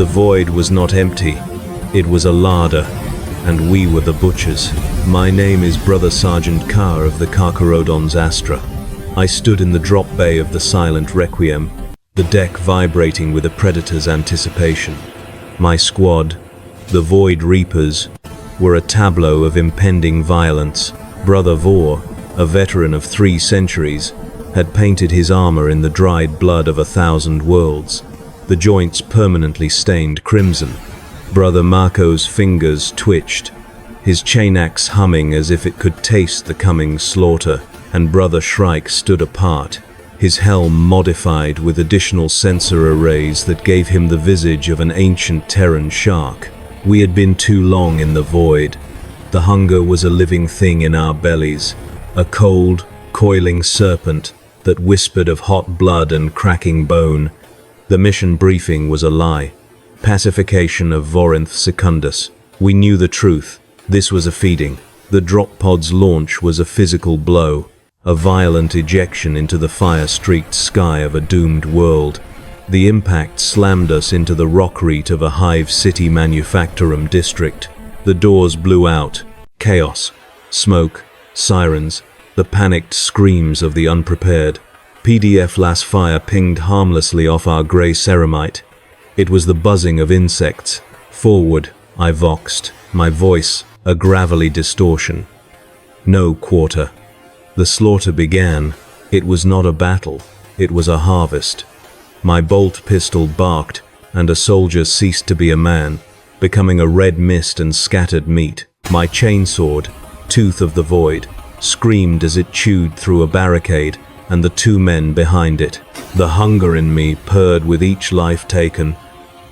The void was not empty. It was a larder, and we were the butchers. My name is Brother Sergeant Carr of the Carcharodons Astra. I stood in the drop bay of the silent requiem, the deck vibrating with a predator's anticipation. My squad, the Void Reapers, were a tableau of impending violence. Brother Vor, a veteran of 3 centuries, had painted his armor in the dried blood of 1,000 worlds, the joints permanently stained crimson. Brother Marco's fingers twitched, his chain axe humming as if it could taste the coming slaughter, and Brother Shrike stood apart, his helm modified with additional sensor arrays that gave him the visage of an ancient Terran shark. We had been too long in the void. The hunger was a living thing in our bellies, a cold, coiling serpent that whispered of hot blood and cracking bone. The mission briefing was a lie. Pacification of Vorinth Secundus. We knew the truth. This was a feeding. The drop pod's launch was a physical blow, a violent ejection into the fire-streaked sky of a doomed world. The impact slammed us into the rockreat of a Hive City Manufactorum district. The doors blew out. Chaos, smoke, sirens, the panicked screams of the unprepared. PDF las fire pinged harmlessly off our grey ceramite. It was the buzzing of insects. Forward, I voxed, my voice a gravelly distortion. No quarter. The slaughter began. It was not a battle. It was a harvest. My bolt pistol barked, and a soldier ceased to be a man, becoming a red mist and scattered meat. My chainsword, Tooth of the Void, screamed as it chewed through a barricade and the 2 men behind it. The hunger in me purred with each life taken,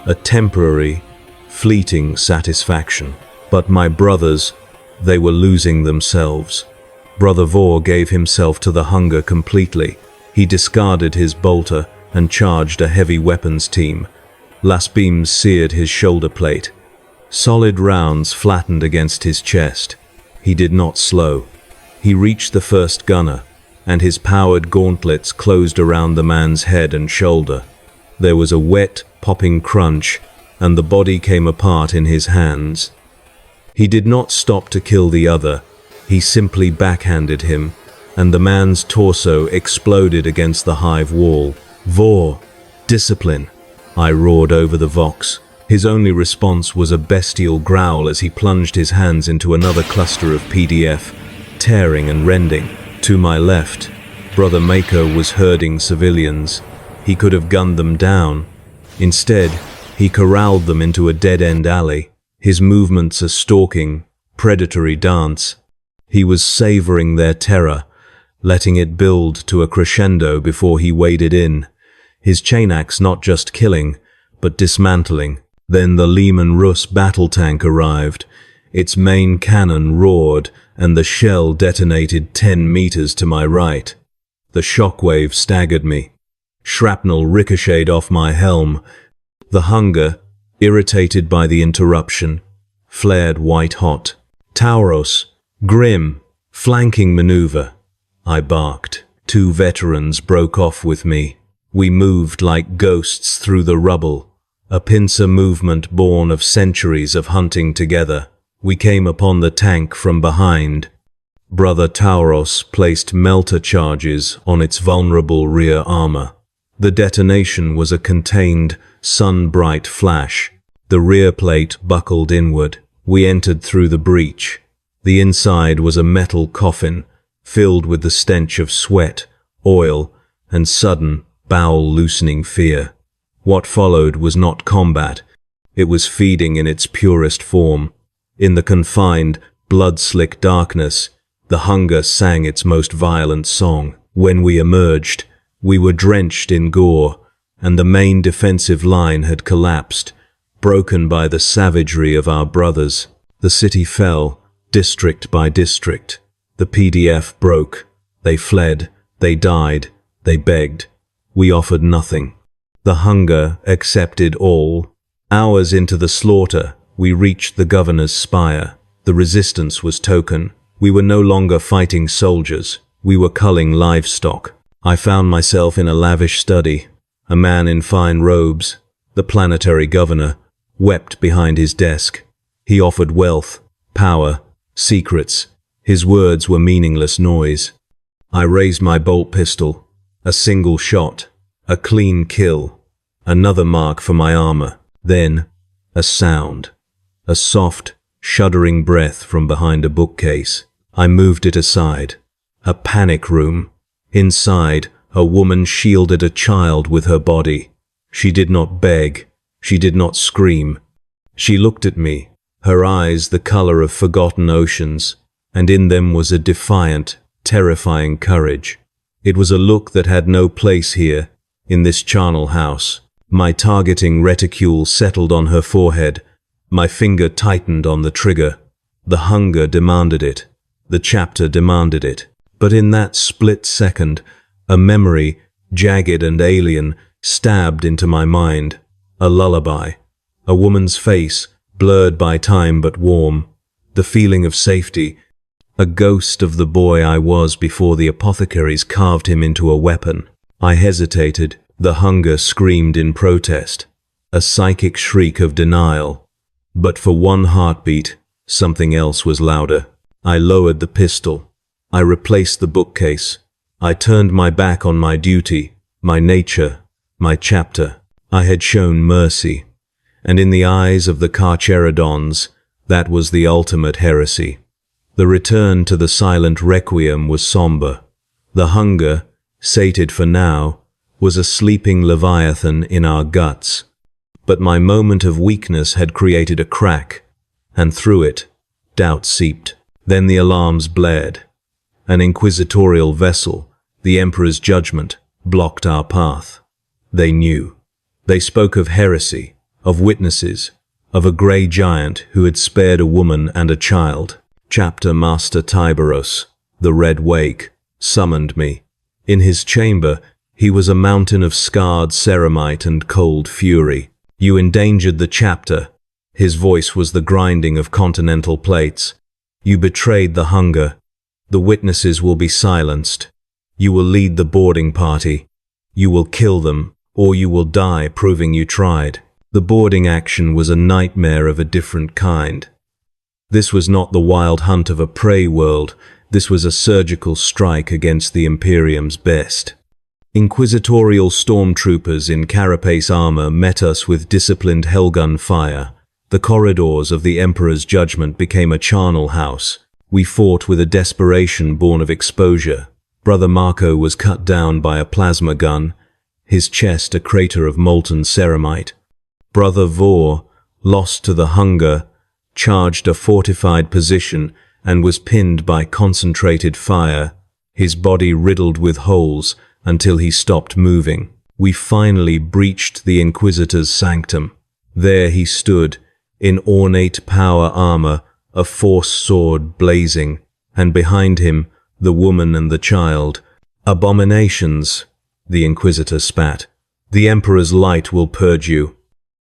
a temporary, fleeting satisfaction. But my brothers, they were losing themselves. Brother Vor gave himself to the hunger completely. He discarded his bolter and charged a heavy weapons team. Las beams seared his shoulder plate. Solid rounds flattened against his chest. He did not slow. He reached the first gunner, and his powered gauntlets closed around the man's head and shoulder. There was a wet, popping crunch, and the body came apart in his hands. He did not stop to kill the other. He simply backhanded him, and the man's torso exploded against the hive wall. Vor, discipline, I roared over the vox. His only response was a bestial growl as he plunged his hands into another cluster of PDF, tearing and rending. To my left, Brother Mako was herding civilians. He could have gunned them down. Instead, he corralled them into a dead-end alley, his movements a stalking, predatory dance. He was savoring their terror, letting it build to a crescendo before he waded in, his chain axe not just killing, but dismantling. Then the Lehman Russ battle tank arrived. Its main cannon roared, and the shell detonated 10 meters to my right. The shockwave staggered me. Shrapnel ricocheted off my helm. The hunger, irritated by the interruption, flared white-hot. Tauros, grim, flanking maneuver, I barked. 2 veterans broke off with me. We moved like ghosts through the rubble, a pincer movement born of centuries of hunting together. We came upon the tank from behind. Brother Tauros placed melter charges on its vulnerable rear armor. The detonation was a contained, sun-bright flash. The rear plate buckled inward. We entered through the breach. The inside was a metal coffin, filled with the stench of sweat, oil, and sudden, bowel-loosening fear. What followed was not combat. It was feeding in its purest form. In the confined, blood-slick darkness, the hunger sang its most violent song. When we emerged, we were drenched in gore, and the main defensive line had collapsed, broken by the savagery of our brothers. The city fell, district by district. The PDF broke. They fled. They died. They begged. We offered nothing. The hunger accepted all. Hours into the slaughter, we reached the governor's spire. The resistance was token. We were no longer fighting soldiers. We were culling livestock. I found myself in a lavish study, a man in fine robes. the planetary governor, wept behind his desk. He offered wealth, power, secrets. His words were meaningless noise. I raised my bolt pistol. A single shot. A clean kill. Another mark for my armor. Then, a sound. A soft, shuddering breath from behind a bookcase. I moved it aside. A panic room. Inside, a woman shielded a child with her body. She did not beg. She did not scream. She looked at me, her eyes the color of forgotten oceans, and in them was a defiant, terrifying courage. It was a look that had no place here, in this charnel house. My targeting reticule settled on her forehead. My finger tightened on the trigger. The hunger demanded it. The chapter demanded it. But in that split second, a memory, jagged and alien, stabbed into my mind. A lullaby. A woman's face, blurred by time but warm. The feeling of safety. A ghost of the boy I was before the apothecaries carved him into a weapon. I hesitated. The hunger screamed in protest. A psychic shriek of denial. But for one heartbeat, something else was louder. I lowered the pistol. I replaced the bookcase. I turned my back on my duty, my nature, my chapter. I had shown mercy. And in the eyes of the Carcharodons, that was the ultimate heresy. The return to the silent requiem was somber. The hunger, sated for now, was a sleeping leviathan in our guts. But my moment of weakness had created a crack, and through it, doubt seeped. Then the alarms blared. An inquisitorial vessel, the Emperor's judgment, blocked our path. They knew. They spoke of heresy, of witnesses, of a grey giant who had spared a woman and a child. Chapter Master Tiberos, the Red Wake, summoned me. In his chamber, he was a mountain of scarred ceramite and cold fury. You endangered the chapter. His voice was the grinding of continental plates. You betrayed the hunger. The witnesses will be silenced. You will lead the boarding party. You will kill them, or you will die proving you tried. The boarding action was a nightmare of a different kind. This was not the wild hunt of a prey world. This was a surgical strike against the Imperium's best. Inquisitorial stormtroopers in carapace armor met us with disciplined hellgun fire. The corridors of the Emperor's judgment became a charnel house. We fought with a desperation born of exposure. Brother Marco was cut down by a plasma gun, his chest a crater of molten ceramite. Brother Vor, lost to the hunger, charged a fortified position and was pinned by concentrated fire, his body riddled with holes until he stopped moving. We finally breached the Inquisitor's sanctum. There he stood, in ornate power armor, a force sword blazing, and behind him, the woman and the child. Abominations, the Inquisitor spat. The Emperor's light will purge you.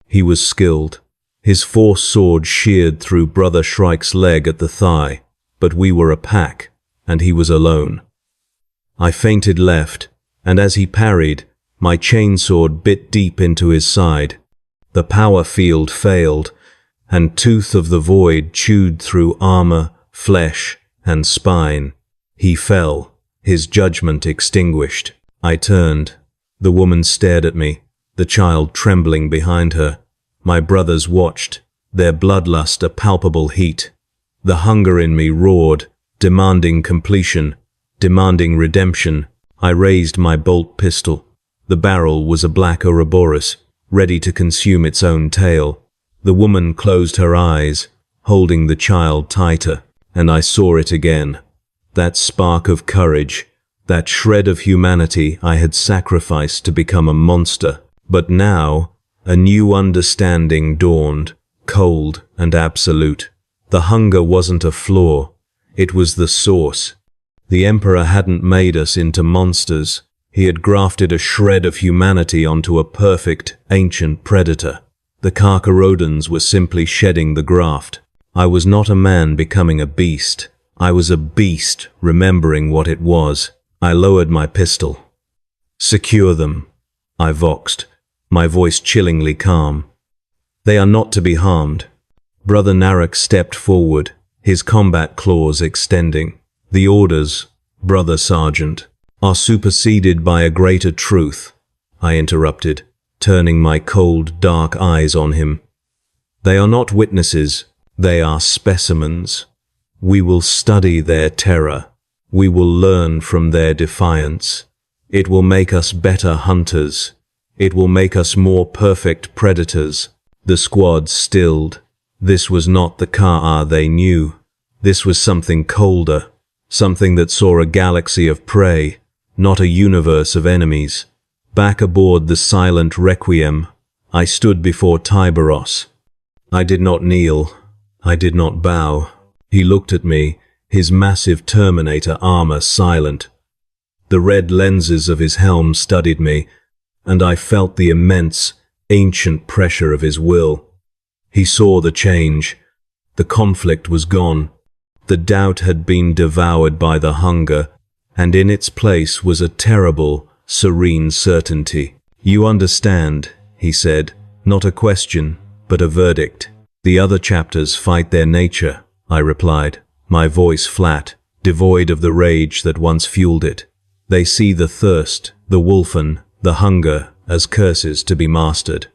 He was skilled. His force sword sheared through Brother Shrike's leg at the thigh, but we were a pack, and he was alone. I feinted left, and as he parried, my chainsword bit deep into his side. The power field failed, and Tooth of the Void chewed through armor, flesh, and spine. He fell, his judgment extinguished. I turned. The woman stared at me, the child trembling behind her. My brothers watched, their bloodlust a palpable heat. The hunger in me roared, demanding completion, demanding redemption. I raised my bolt pistol. The barrel was a black Ouroboros, ready to consume its own tail. The woman closed her eyes, holding the child tighter, and I saw it again. That spark of courage, that shred of humanity I had sacrificed to become a monster. But now, a new understanding dawned, cold and absolute. The hunger wasn't a flaw, it was the source. The Emperor hadn't made us into monsters. He had grafted a shred of humanity onto a perfect, ancient predator. The Carcharodons were simply shedding the graft. I was not a man becoming a beast. I was a beast remembering what it was. I lowered my pistol. Secure them, I voxed. my voice chillingly calm. "They are not to be harmed." Brother Narok stepped forward, his combat claws extending. "The orders, Brother Sergeant, are superseded by a greater truth," I interrupted, turning my cold, dark eyes on him. "They are not witnesses, they are specimens. We will study their terror. We will learn from their defiance. It will make us better hunters. It will make us more perfect predators." The squad stilled. This was not the Ka'a they knew. This was something colder, something that saw a galaxy of prey, not a universe of enemies. Back aboard the silent Requiem, I stood before Tiberos. I did not kneel. I did not bow. He looked at me, his massive Terminator armor silent. The red lenses of his helm studied me, and I felt the immense, ancient pressure of his will. He saw the change. The conflict was gone. The doubt had been devoured by the hunger, and in its place was a terrible, serene certainty. "You understand," he said, "not a question, but a verdict." "The other chapters fight their nature," I replied, my voice flat, devoid of the rage that once fueled it. "They see the thirst, the wolfen, the hunger as curses to be mastered.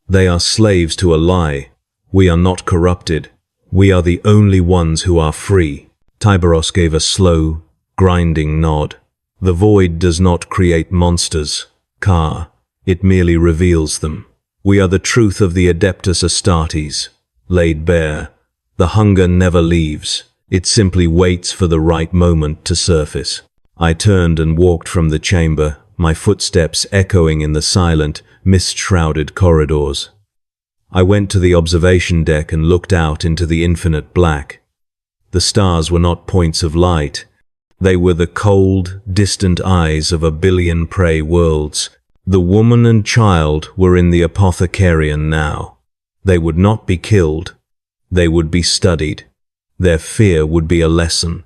They are slaves to a lie. We are not corrupted. We are the only ones who are free." Tiberos gave a slow, grinding nod. "The void does not create monsters, Ka. It merely reveals them. We are the truth of the Adeptus Astartes, laid bare. The hunger never leaves. It simply waits for the right moment to surface." I turned and walked from the chamber, my footsteps echoing in the silent, mist-shrouded corridors. I went to the observation deck and looked out into the infinite black. The stars were not points of light. They were the cold, distant eyes of a billion prey worlds. The woman and child were in the apothecarian now. They would not be killed. They would be studied. Their fear would be a lesson.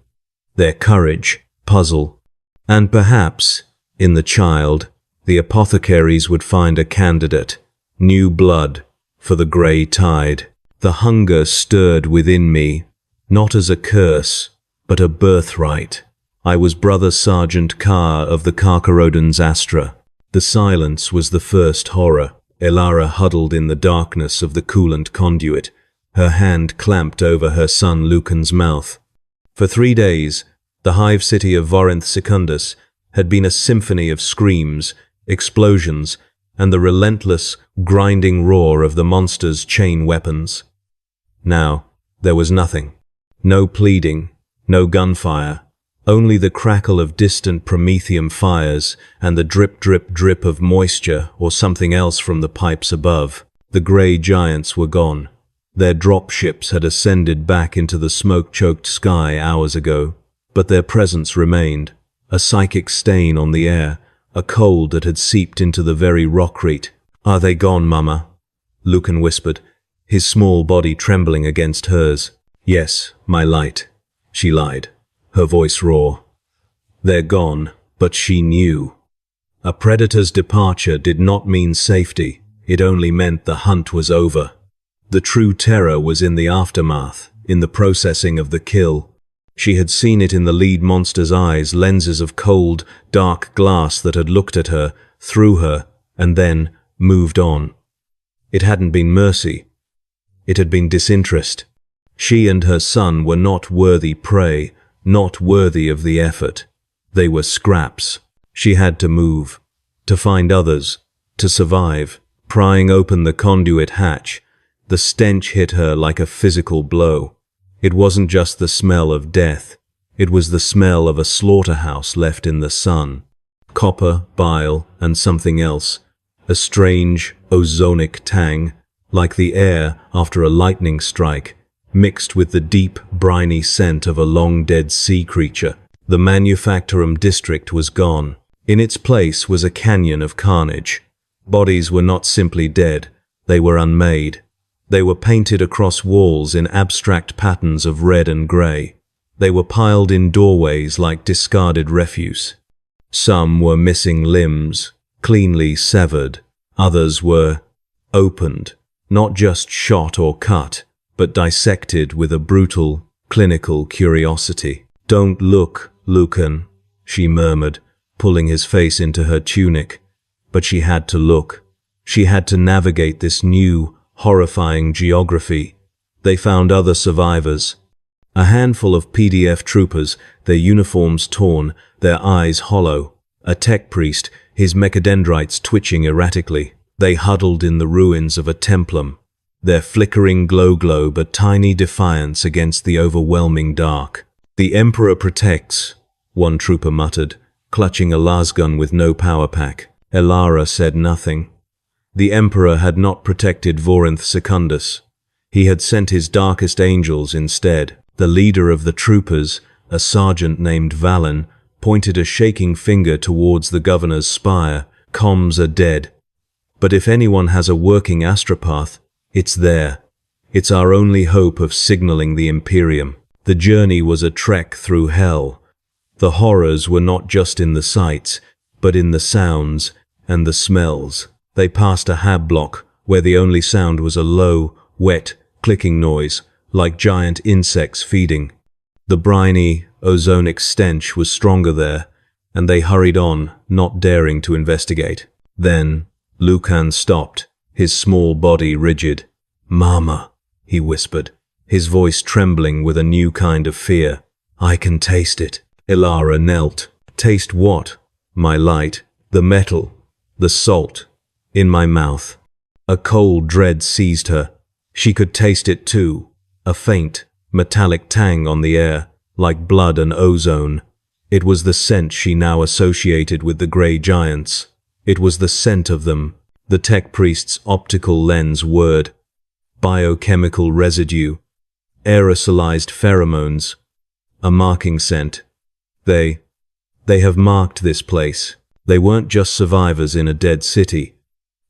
Their courage, puzzle. And perhaps, in the child, the apothecaries would find a candidate, new blood, for the grey tide. The hunger stirred within me, not as a curse, but a birthright. I was Brother Sergeant Ka of the Carcharodons Astra. The silence was the first horror. Elara huddled in the darkness of the coolant conduit, her hand clamped over her son Lucan's mouth. For 3 days, the hive city of Vorinth Secundus had been a symphony of screams, explosions, and the relentless, grinding roar of the monster's chain weapons. Now, there was nothing. No pleading, no gunfire, only the crackle of distant promethium fires and the drip, drip, drip of moisture or something else from the pipes above. The grey giants were gone. Their drop ships had ascended back into the smoke-choked sky hours ago, but their presence remained, a psychic stain on the air, a cold that had seeped into the very rockcrete. "Are they gone, Mama?" Lucan whispered, his small body trembling against hers. "Yes, my light," she lied, her voice raw. "They're gone, but she knew." A predator's departure did not mean safety, it only meant the hunt was over. The true terror was in the aftermath, in the processing of the kill. She had seen it in the lead monster's eyes, lenses of cold, dark glass that had looked at her, through her, and then moved on. It hadn't been mercy. It had been disinterest. She and her son were not worthy prey, not worthy of the effort. They were scraps. She had to move, to find others, to survive. Prying open the conduit hatch, the stench hit her like a physical blow. It wasn't just the smell of death. It was the smell of a slaughterhouse left in the sun. Copper, bile, and something else. A strange, ozonic tang, like the air after a lightning strike, mixed with the deep, briny scent of a long-dead sea creature. The Manufactorum district was gone. In its place was a canyon of carnage. Bodies were not simply dead, they were unmade. They were painted across walls in abstract patterns of red and grey. They were piled in doorways like discarded refuse. Some were missing limbs, cleanly severed. Others were opened, not just shot or cut, but dissected with a brutal, clinical curiosity. "Don't look, Lucan," she murmured, pulling his face into her tunic. But she had to look. She had to navigate this new, horrifying geography. They found other survivors. A handful of PDF troopers, their uniforms torn, their eyes hollow. A tech priest, his mechadendrites twitching erratically. They huddled in the ruins of a templum, their flickering glow globe a tiny defiance against the overwhelming dark. "The Emperor protects," one trooper muttered, clutching a lasgun with no power pack. Elara said nothing. The Emperor had not protected Vorinth Secundus. He had sent his darkest angels instead. The leader of the troopers, a sergeant named Valen, pointed a shaking finger towards the governor's spire. "Comms are dead. But if anyone has a working astropath, it's there. It's our only hope of signaling the Imperium." The journey was a trek through hell. The horrors were not just in the sights, but in the sounds and the smells. They passed a hab block, where the only sound was a low, wet, clicking noise, like giant insects feeding. The briny, ozonic stench was stronger there, and they hurried on, not daring to investigate. Then, Lucan stopped, his small body rigid. "Mama," he whispered, his voice trembling with a new kind of fear. "I can taste it." Elara knelt. "Taste what?" "My light, the metal, the salt, in my mouth." A cold dread seized her. She could taste it too, a faint, metallic tang on the air, like blood and ozone. It was the scent she now associated with the grey giants. It was the scent of them, the tech priest's optical lens word. Biochemical residue, aerosolized pheromones, a marking scent. They have marked this place. They weren't just survivors in a dead city.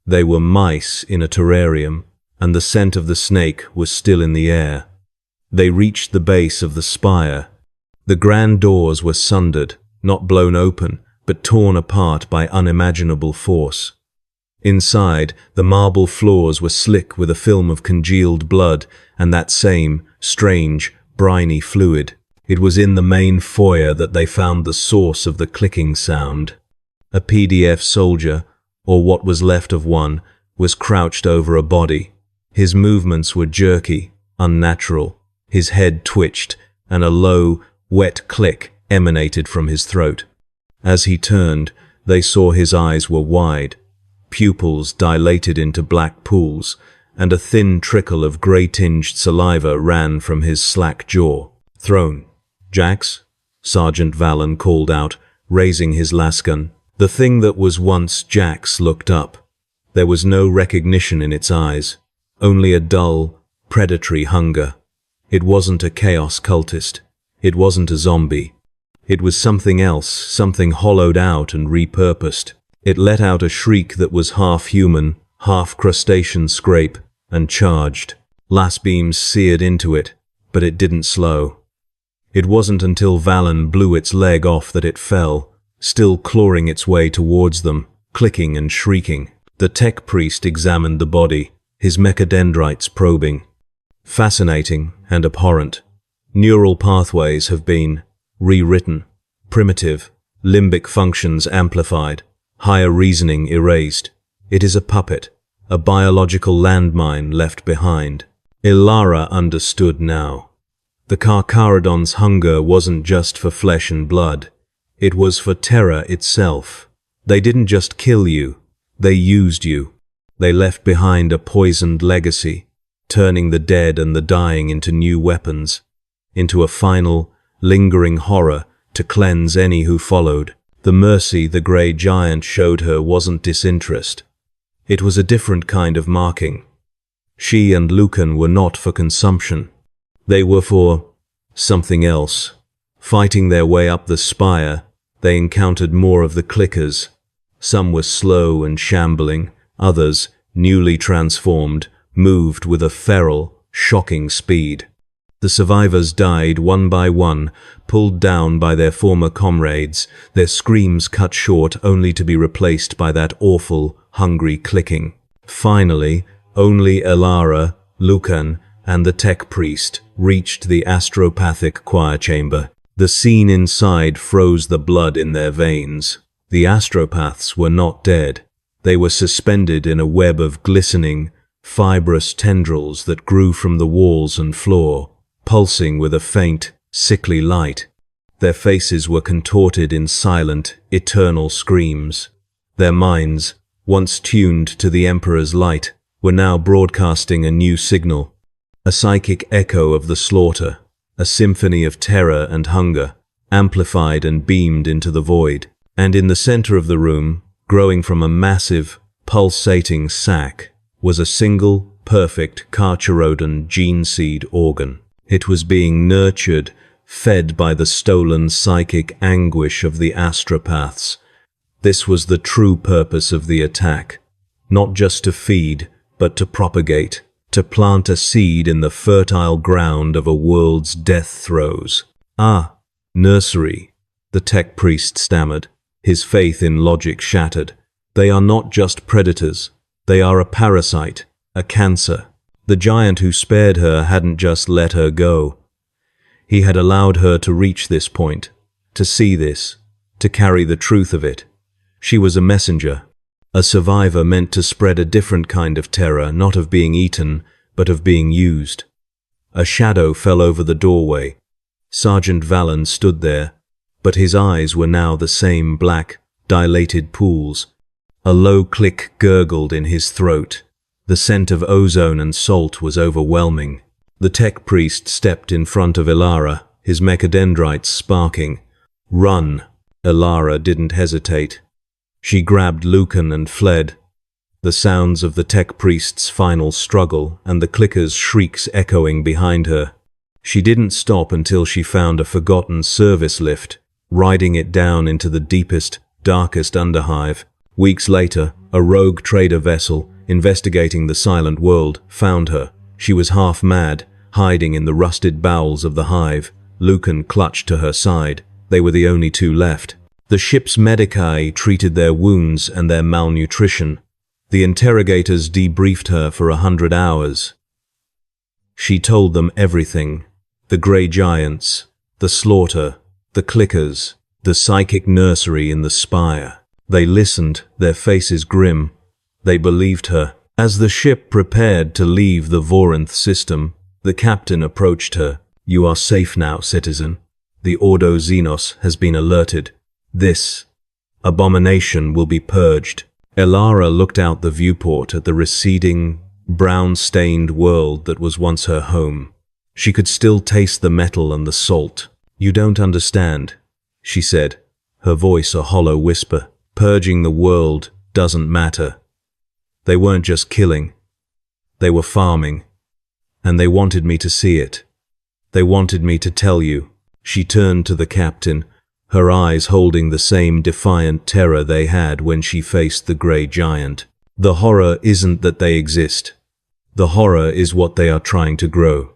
They were mice in a terrarium, and the scent of the snake was still in the air. They reached the base of the spire. The grand doors were sundered, not blown open, but torn apart by unimaginable force. Inside, the marble floors were slick with a film of congealed blood and that same, strange, briny fluid. It was in the main foyer that they found the source of the clicking sound. A PDF soldier, or what was left of one, was crouched over a body. His movements were jerky, unnatural. His head twitched, and a low, wet click emanated from his throat. As he turned, they saw his eyes were wide, pupils dilated into black pools, and a thin trickle of grey-tinged saliva ran from his slack jaw. "Throne. Jax?" Sergeant Valen called out, raising his lasgun. The thing that was once Jax looked up. There was no recognition in its eyes, only a dull, predatory hunger. It wasn't a chaos cultist. It wasn't a zombie. It was something else, something hollowed out and repurposed. It let out a shriek that was half human, half crustacean scrape, and charged. Las beams seared into it, but it didn't slow. It wasn't until Valen blew its leg off that it fell, still clawing its way towards them, clicking and shrieking. The tech priest examined the body, his mechadendrites probing. Fascinating and abhorrent. Neural pathways have been rewritten, primitive, limbic functions amplified, higher reasoning erased. It is a puppet, a biological landmine left behind. Elara understood now. The Carcharodons' hunger wasn't just for flesh and blood. It was for terror itself. They didn't just kill you, they used you. They left behind a poisoned legacy, turning the dead and the dying into new weapons, into a final, lingering horror to cleanse any who followed. The mercy the grey giant showed her wasn't disinterest. It was a different kind of marking. She and Lucan were not for consumption. They were for something else. Fighting their way up the spire, they encountered more of the clickers. Some were slow and shambling, others, newly transformed, moved with a feral, shocking speed. The survivors died one by one, pulled down by their former comrades, their screams cut short only to be replaced by that awful, hungry clicking. Finally, only Elara, Lucan, and the tech priest reached the astropathic choir chamber. The scene inside froze the blood in their veins. The astropaths were not dead. They were suspended in a web of glistening, fibrous tendrils that grew from the walls and floor, pulsing with a faint, sickly light. Their faces were contorted in silent, eternal screams. Their minds, once tuned to the Emperor's light, were now broadcasting a new signal, a psychic echo of the slaughter, a symphony of terror and hunger, amplified and beamed into the void. And in the center of the room, growing from a massive, pulsating sac, was a single, perfect Carcharodon gene seed organ. It was being nurtured, fed by the stolen psychic anguish of the astropaths. This was the true purpose of the attack, not just to feed, but to propagate, to plant a seed in the fertile ground of a world's death throes. "Ah, nursery," the tech priest stammered, his faith in logic shattered. "They are not just predators. They are a parasite, a cancer." The giant who spared her hadn't just let her go. He had allowed her to reach this point, to see this, to carry the truth of it. She was a messenger, a survivor meant to spread a different kind of terror, not of being eaten, but of being used. A shadow fell over the doorway. Sergeant Vallon stood there, but his eyes were now the same black, dilated pools. A low click gurgled in his throat. The scent of ozone and salt was overwhelming. The tech priest stepped in front of Elara, his mechadendrites sparking. "Run!" Elara didn't hesitate. She grabbed Lucan and fled. The sounds of the tech priest's final struggle and the clicker's shrieks echoing behind her. She didn't stop until she found a forgotten service lift, riding it down into the deepest, darkest underhive. Weeks later, a rogue trader vessel, investigating the silent world, found her. She was half mad, hiding in the rusted bowels of the hive. Lucan clutched to her side. They were the only two left. The ship's medici treated their wounds and their malnutrition. The interrogators debriefed her for 100 hours. She told them everything. The grey giants, the slaughter, the clickers, the psychic nursery in the spire. They listened, their faces grim. They believed her. As the ship prepared to leave the Vorinth system, the captain approached her. "You are safe now, citizen. The Ordo Xenos has been alerted. This abomination will be purged." Elara looked out the viewport at the receding, brown-stained world that was once her home. She could still taste the metal and the salt. "You don't understand," she said, her voice a hollow whisper. "Purging the world doesn't matter. They weren't just killing. They were farming. And they wanted me to see it. They wanted me to tell you." She turned to the captain, her eyes holding the same defiant terror they had when she faced the grey giant. "The horror isn't that they exist. The horror is what they are trying to grow.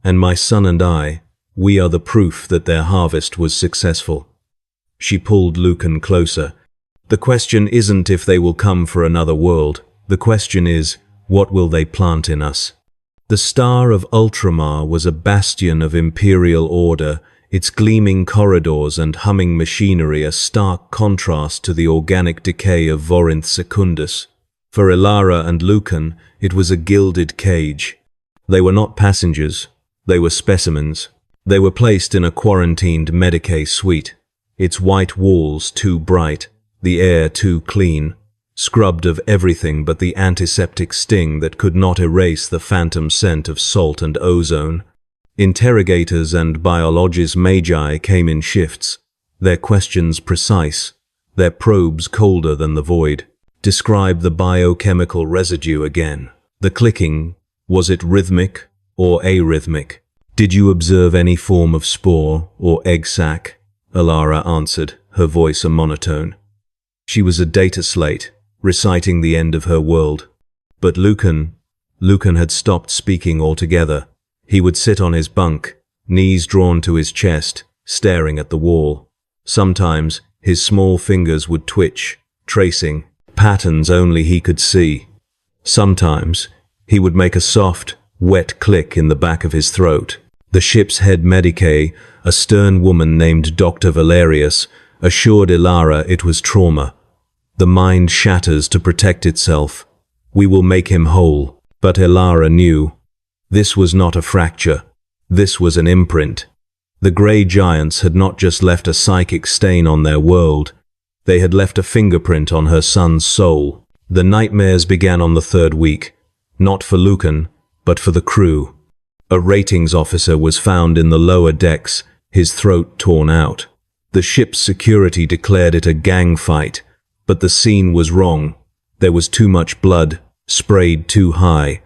And my son and I, we are the proof that their harvest was successful." She pulled Lucan closer. "The question isn't if they will come for another world. The question is, what will they plant in us?" The star of Ultramar was a bastion of imperial order, its gleaming corridors and humming machinery a stark contrast to the organic decay of Vorinth Secundus. For Elara and Lucan, it was a gilded cage. They were not passengers, they were specimens. They were placed in a quarantined Medicae suite, its white walls too bright, the air too clean, scrubbed of everything but the antiseptic sting that could not erase the phantom scent of salt and ozone. Interrogators and biologists magi came in shifts, their questions precise, their probes colder than the void. "Describe the biochemical residue again. The clicking, was it rhythmic or arrhythmic? Did you observe any form of spore or egg sac?" Elara answered, her voice a monotone. She was a data slate, reciting the end of her world. But Lucan had stopped speaking altogether. He would sit on his bunk, knees drawn to his chest, staring at the wall. Sometimes his small fingers would twitch, tracing patterns only he could see. Sometimes he would make a soft, wet click in the back of his throat. The ship's head medicae, a stern woman named Dr. Valerius, assured Ilara it was trauma. The mind shatters to protect itself. We will make him whole. But Ilara knew. This was not a fracture. This was an imprint. The grey giants had not just left a psychic stain on their world. They had left a fingerprint on her son's soul. The nightmares began on the third week. Not for Lucan, but for the crew. A ratings officer was found in the lower decks, his throat torn out. The ship's security declared it a gang fight, but the scene was wrong. There was too much blood, sprayed too high,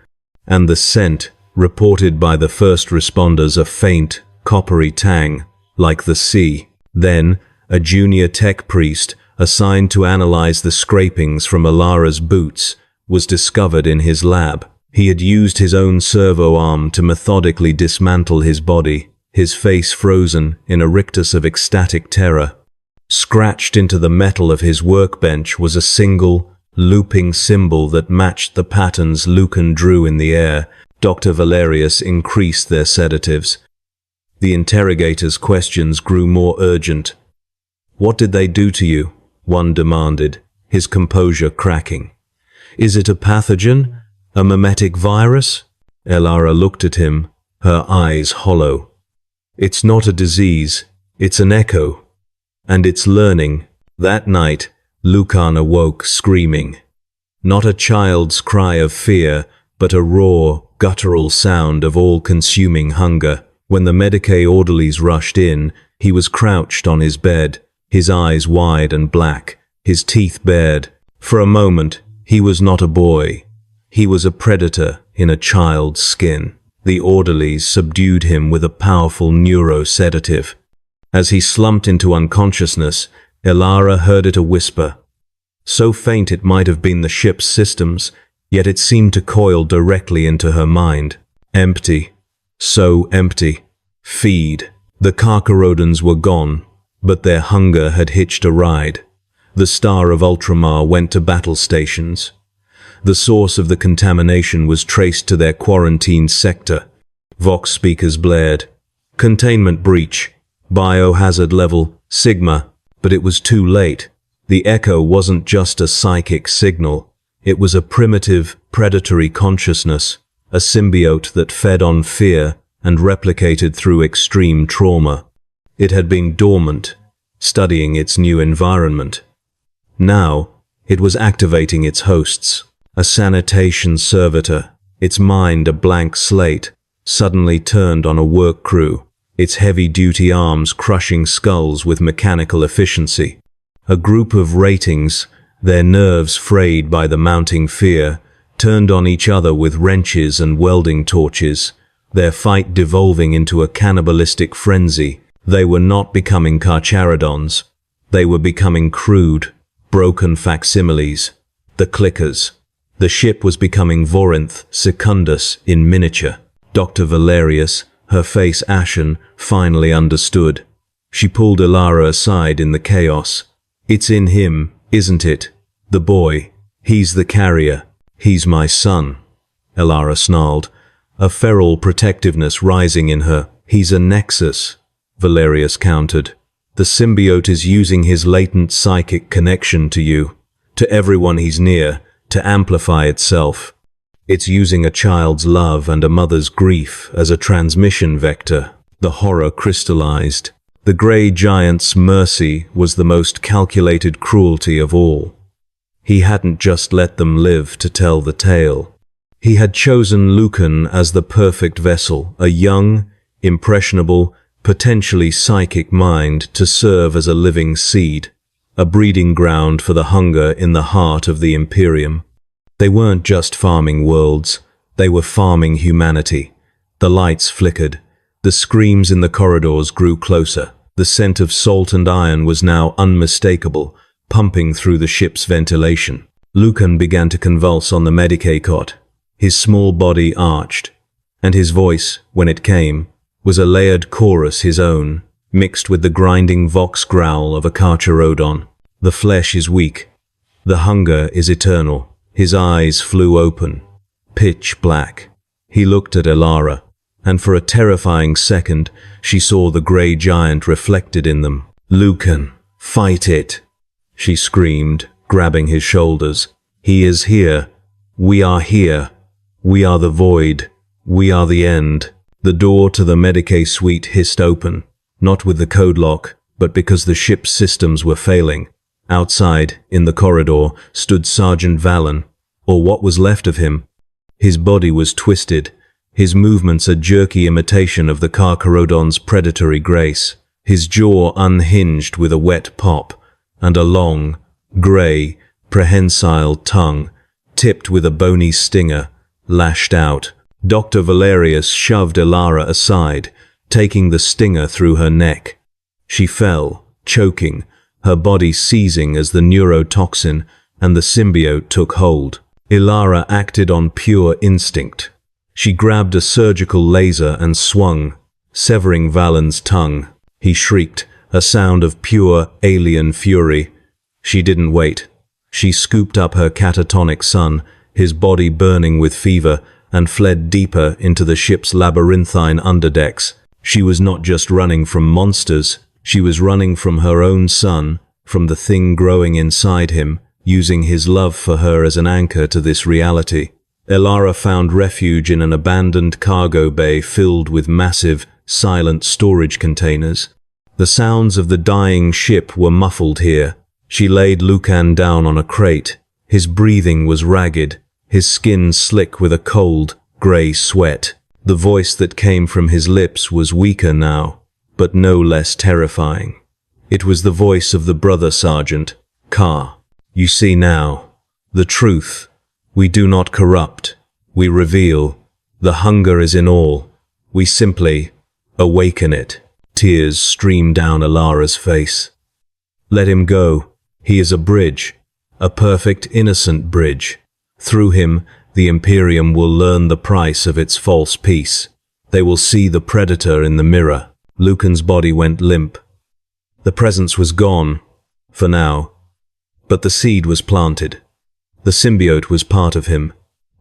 and the scent, reported by the first responders, a faint, coppery tang, like the sea. Then, a junior tech priest, assigned to analyze the scrapings from Ilara's boots, was discovered in his lab. He had used his own servo arm to methodically dismantle his body, his face frozen in a rictus of ecstatic terror. Scratched into the metal of his workbench was a single, looping symbol that matched the patterns Lucan drew in the air. Dr. Valerius increased their sedatives. The interrogator's questions grew more urgent. "What did they do to you?" one demanded, his composure cracking. "Is it a pathogen? A mimetic virus?" Ilara looked at him, her eyes hollow. "It's not a disease, it's an echo. And it's learning." That night, Lucan awoke screaming. Not a child's cry of fear, but a raw, guttural sound of all-consuming hunger. When the medicae orderlies rushed in, he was crouched on his bed, his eyes wide and black, his teeth bared. For a moment, he was not a boy. He was a predator in a child's skin. The orderlies subdued him with a powerful neurosedative. As he slumped into unconsciousness, Ilara heard it a whisper. So faint it might have been the ship's systems, yet it seemed to coil directly into her mind. Empty. So empty. Feed. The Carcharodons were gone, but their hunger had hitched a ride. The Star of Ultramar went to battle stations. The source of the contamination was traced to their quarantined sector. Vox speakers blared. Containment breach. Biohazard level, Sigma. But it was too late. The echo wasn't just a psychic signal. It was a primitive, predatory consciousness, a symbiote that fed on fear and replicated through extreme trauma. It had been dormant, studying its new environment. Now, it was activating its hosts. A sanitation servitor, its mind a blank slate, suddenly turned on a work crew, its heavy-duty arms crushing skulls with mechanical efficiency. A group of ratings, their nerves frayed by the mounting fear, turned on each other with wrenches and welding torches, their fight devolving into a cannibalistic frenzy. They were not becoming Carcharodons. They were becoming crude, broken facsimiles. The clickers. The ship was becoming Vorinth Secundus in miniature. Dr. Valerius, her face ashen, finally understood. She pulled Ilara aside in the chaos. "It's in him, isn't it? The boy. He's the carrier. He's my son." Ilara snarled, a feral protectiveness rising in her. "He's a nexus," Valerius countered. "The symbiote is using his latent psychic connection to you, to everyone he's near, to amplify itself. It's using a child's love and a mother's grief as a transmission vector." The horror crystallized. The grey giant's mercy was the most calculated cruelty of all. He hadn't just let them live to tell the tale. He had chosen Lucan as the perfect vessel, a young, impressionable, potentially psychic mind to serve as a living seed, a breeding ground for the hunger in the heart of the Imperium. They weren't just farming worlds, they were farming humanity. The lights flickered. The screams in the corridors grew closer. The scent of salt and iron was now unmistakable, pumping through the ship's ventilation. Lucan began to convulse on the medicae cot. His small body arched. And his voice, when it came, was a layered chorus his own, mixed with the grinding vox growl of a Carcharodon. The flesh is weak. The hunger is eternal. His eyes flew open, pitch black. He looked at Elara, and for a terrifying second, she saw the grey giant reflected in them. "Lucan, fight it!" she screamed, grabbing his shoulders. "He is here. We are here. We are the void. We are the end." The door to the Medicae suite hissed open, not with the code lock, but because the ship's systems were failing. Outside, in the corridor, stood Sergeant Valen, or what was left of him. His body was twisted, his movements a jerky imitation of the Carcharodon's predatory grace, his jaw unhinged with a wet pop, and a long, grey, prehensile tongue, tipped with a bony stinger, lashed out. Dr. Valerius shoved Elara aside, taking the stinger through her neck. She fell, choking, her body seizing as the neurotoxin and the symbiote took hold. Elara acted on pure instinct. She grabbed a surgical laser and swung, severing Valen's tongue. He shrieked, a sound of pure alien fury. She didn't wait. She scooped up her catatonic son, his body burning with fever, and fled deeper into the ship's labyrinthine underdecks. She was not just running from monsters, she was running from her own son, from the thing growing inside him, using his love for her as an anchor to this reality. Elara found refuge in an abandoned cargo bay filled with massive, silent storage containers. The sounds of the dying ship were muffled here. She laid Lucan down on a crate. His breathing was ragged, his skin slick with a cold, grey sweat. The voice that came from his lips was weaker now, but no less terrifying. It was the voice of the brother sergeant, Car. "You see now, the truth. We do not corrupt. We reveal. The hunger is in all. We simply awaken it." Tears streamed down Elara's face. "Let him go. He is a bridge, a perfect innocent bridge. Through him, the Imperium will learn the price of its false peace. They will see the predator in the mirror." Lucan's body went limp. The presence was gone, for now. But the seed was planted. The symbiote was part of him,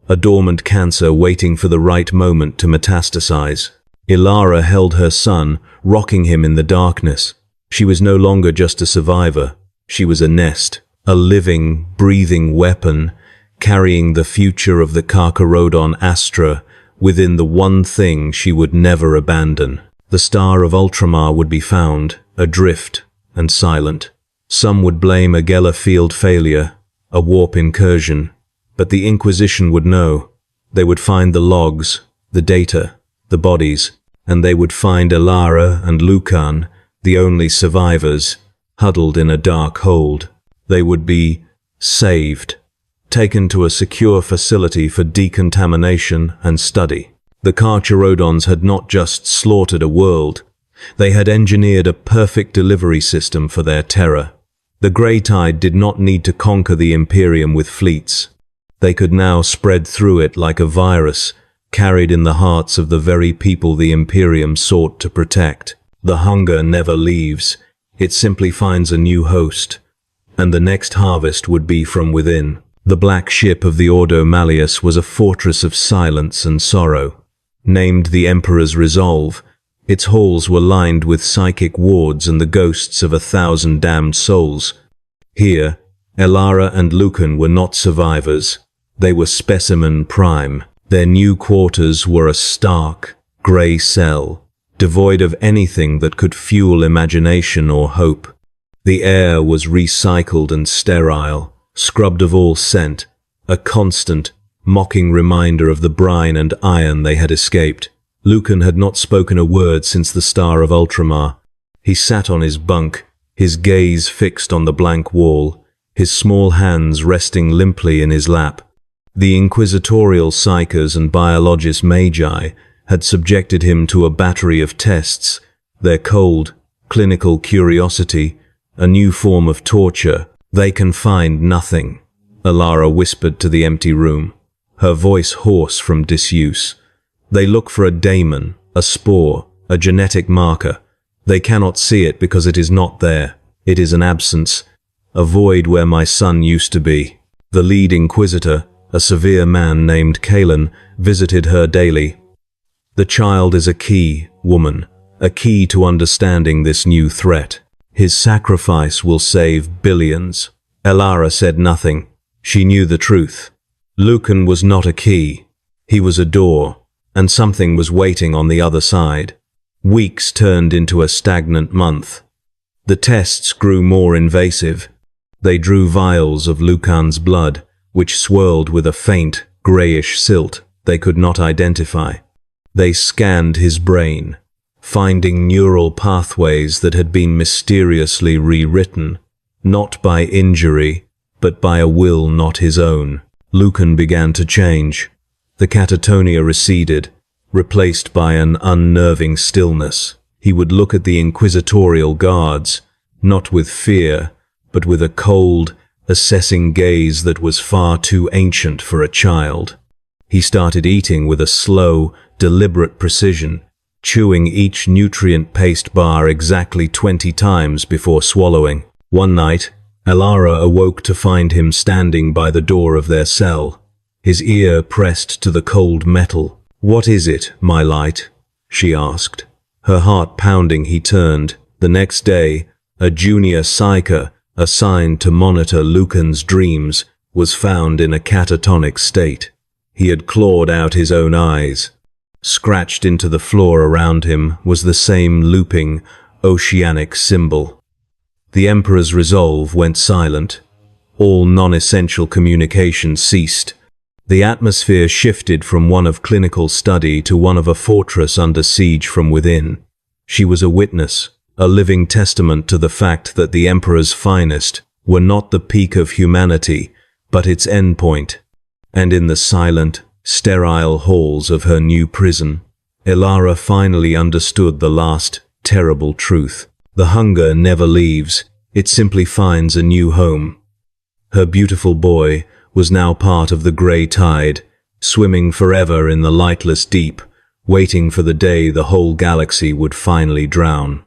a dormant cancer waiting for the right moment to metastasize. Elara held her son, rocking him in the darkness. She was no longer just a survivor. She was a nest, a living, breathing weapon, carrying the future of the Carcharodon Astra within the one thing she would never abandon. The star of Ultramar would be found, adrift and silent. Some would blame a Geller field failure, a warp incursion, but the Inquisition would know. They would find the logs, the data, the bodies, and they would find Elara and Lucan, the only survivors, huddled in a dark hold. They would be saved, taken to a secure facility for decontamination and study. The Carcharodons had not just slaughtered a world, they had engineered a perfect delivery system for their terror. The Grey Tide did not need to conquer the Imperium with fleets. They could now spread through it like a virus, carried in the hearts of the very people the Imperium sought to protect. The hunger never leaves, it simply finds a new host, and the next harvest would be from within. The black ship of the Ordo Malleus was a fortress of silence and sorrow. Named the Emperor's Resolve, its halls were lined with psychic wards and the ghosts of 1,000 damned souls. Here, Elara and Lucan were not survivors. They were specimen prime. Their new quarters were a stark, grey cell, devoid of anything that could fuel imagination or hope. The air was recycled and sterile, scrubbed of all scent, a constant, mocking reminder of the brine and iron they had escaped. Lucan had not spoken a word since the Star of Ultramar. He sat on his bunk, his gaze fixed on the blank wall, his small hands resting limply in his lap. The inquisitorial psychers and biologist magi had subjected him to a battery of tests, their cold, clinical curiosity, a new form of torture. "They can find nothing," Elara whispered to the empty room, her voice hoarse from disuse. They look for a daemon, a spore, a genetic marker. They cannot see it because it is not there. It is an absence, a void where my son used to be. The lead inquisitor, a severe man named Kalen, visited her daily. The child is a key, woman, a key to understanding this new threat. His sacrifice will save billions. Elara said nothing. She knew the truth. Lucan was not a key. He was a door, and something was waiting on the other side. Weeks turned into a stagnant month. The tests grew more invasive. They drew vials of Lucan's blood, which swirled with a faint, greyish silt they could not identify. They scanned his brain, finding neural pathways that had been mysteriously rewritten, not by injury, but by a will not his own. Lucan began to change. The catatonia receded, replaced by an unnerving stillness. He would look at the inquisitorial guards, not with fear, but with a cold, assessing gaze that was far too ancient for a child. He started eating with a slow, deliberate precision, chewing each nutrient paste bar exactly 20 times before swallowing. One night, Elara awoke to find him standing by the door of their cell, his ear pressed to the cold metal. "What is it, my light?" she asked. Her heart pounding, he turned. The next day, a junior psyker, assigned to monitor Lucan's dreams, was found in a catatonic state. He had clawed out his own eyes. Scratched into the floor around him was the same looping, oceanic symbol. The Emperor's resolve went silent. All non-essential communication ceased. The atmosphere shifted from one of clinical study to one of a fortress under siege from within. She was a witness, a living testament to the fact that the Emperor's finest were not the peak of humanity, but its endpoint. And in the silent, sterile halls of her new prison, Elara finally understood the last, terrible truth. The hunger never leaves, it simply finds a new home. Her beautiful boy was now part of the grey tide, swimming forever in the lightless deep, waiting for the day the whole galaxy would finally drown.